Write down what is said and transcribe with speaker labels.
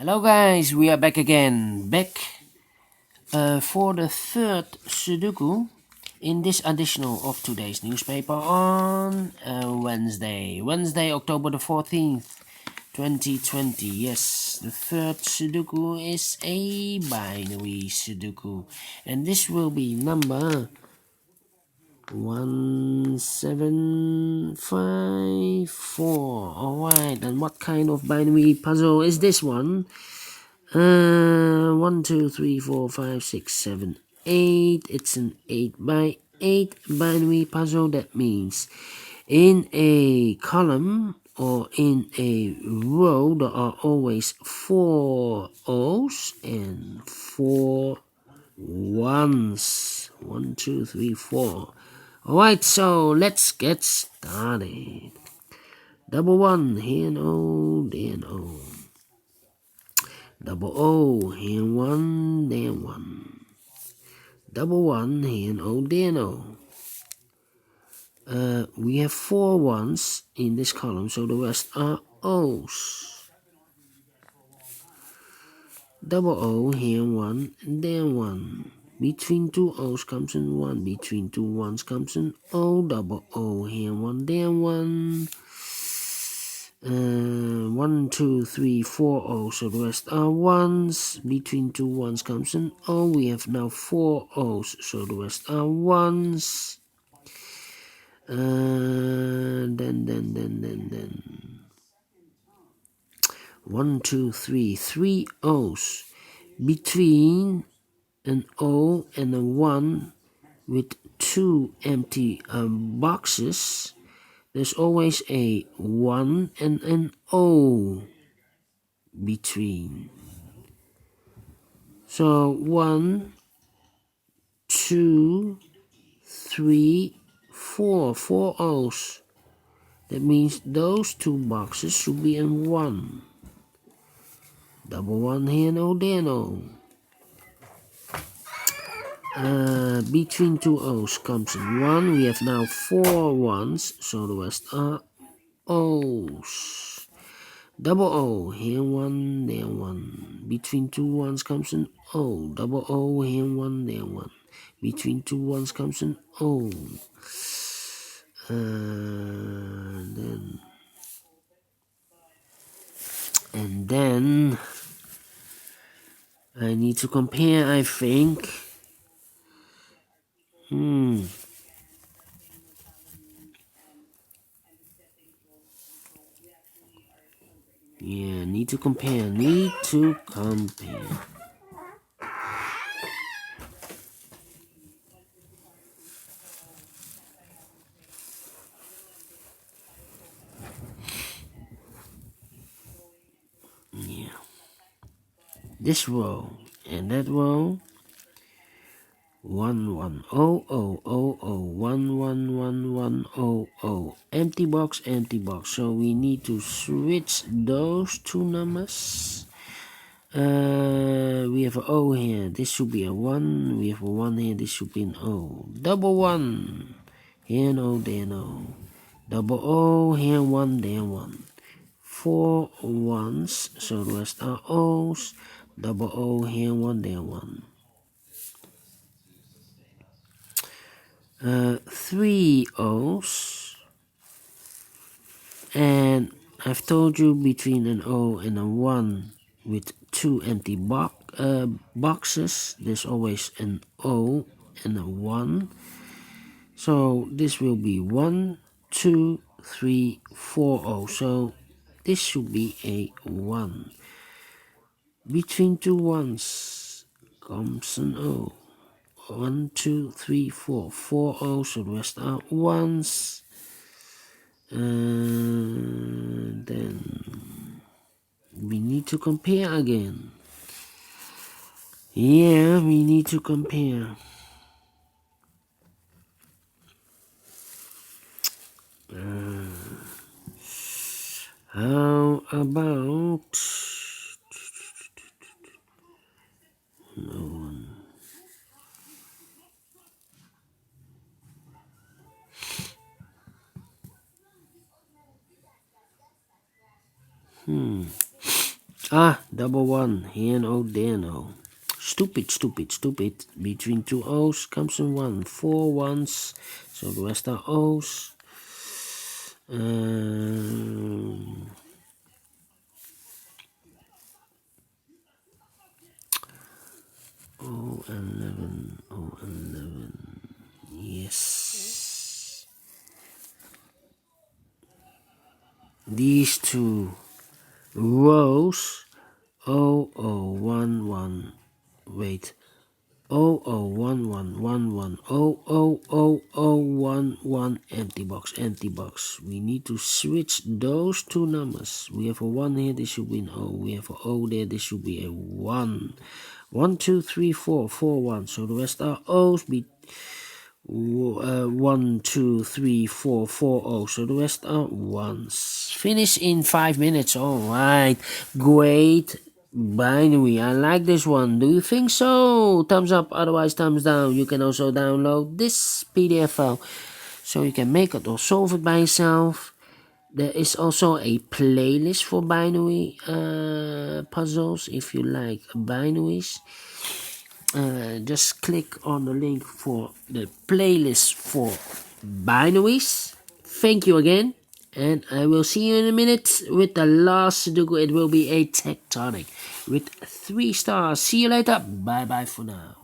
Speaker 1: Hello guys, we are back again, for the third Sudoku in this additional of today's newspaper on Wednesday, October the 14th, 2020. Yes, the third Sudoku is a binary Sudoku, and this will be number 1754. Alright, and what kind of binary puzzle is this one? 1, 2, 3, 4, 5, 6, 7, 8. It's an 8 by 8 binary puzzle. That means in a column or in a row there are always 4 O's and 4 1s. 1, 2, 3, 4. Alright, so let's get started. Double 1, here and O, there and O. Double O, here 1, there 1. Double 1, here O, there O. We have 4 1s in this column, so the rest are O's. Double O, here 1, there 1. Between 2 O's comes an 1. Between 2 1s comes an O. Double O, here 1, there 1. 1, 2, 3, 4 O's, so the rest are 1s. Between 2 1s comes an O. We have now 4 O's, so the rest are 1s. Then 1, 2, 3, 3 O's. Between an O and a 1 with 2 empty boxes, there's always a 1 and an O between. So 1, 2, 3, 4. 4 O's. That means those 2 boxes should be in 1. Double 1 here and O, there O. Between 2 O's comes in 1. We have now 4 1s, so the rest are O's. Double O, here 1, there 1. Between 2 1s comes an O. Double O, here 1, there 1. Between 2 1s comes an O. Then I need to compare, I think. Yeah, need to compare. Yeah. This row and that row. 1 1 0 0 0 0 1 1 1 1 0 0. Empty box, empty box. So we need to switch those 2 numbers. We have an O here. This should be a 1. We have a 1 here. This should be an O. Double 1. Here an O, there an O. Double O, here 1, there 1. 4 1s, so the rest are O's. Double O, here 1, there 1. 3 O's, and I've told you between an O and a 1 with 2 empty boxes, there's always an O and a 1. So this will be 1, 2, 3, 4 O. So this should be a 1. Between 2 1s comes an O. 1, 2, 3, 4. 4 O's, so the rest are 1s. And then we need to compare again. Yeah, we need to compare. How about no one? Double one. Here an O, there an O. Stupid. Between two O's comes a one. 4 ones. So the rest are O's. O11. Yes. These two rows. 0011. Wait. 001111. 000011. Empty box. We need to switch those two numbers. We have a 1 here, this should be an O. We have a O there, this should be a 1. 1, 2, 3, 4. 4 1. So the rest are O's. 1, 2, 3, 4. 4 O's. So the rest are 1s. Finish in 5 minutes. Alright. Great binary. I like this one. Do you think so? Thumbs up, otherwise thumbs down. You can also download this PDF file so you can make it or solve it by yourself. There is also a playlist for binary puzzles if you like binaries. Just click on the link for the playlist for binaries. Thank you again, and I will see you in a minute with the last Sudoku. It will be a tectonic with 3 stars. See you later. Bye bye for now.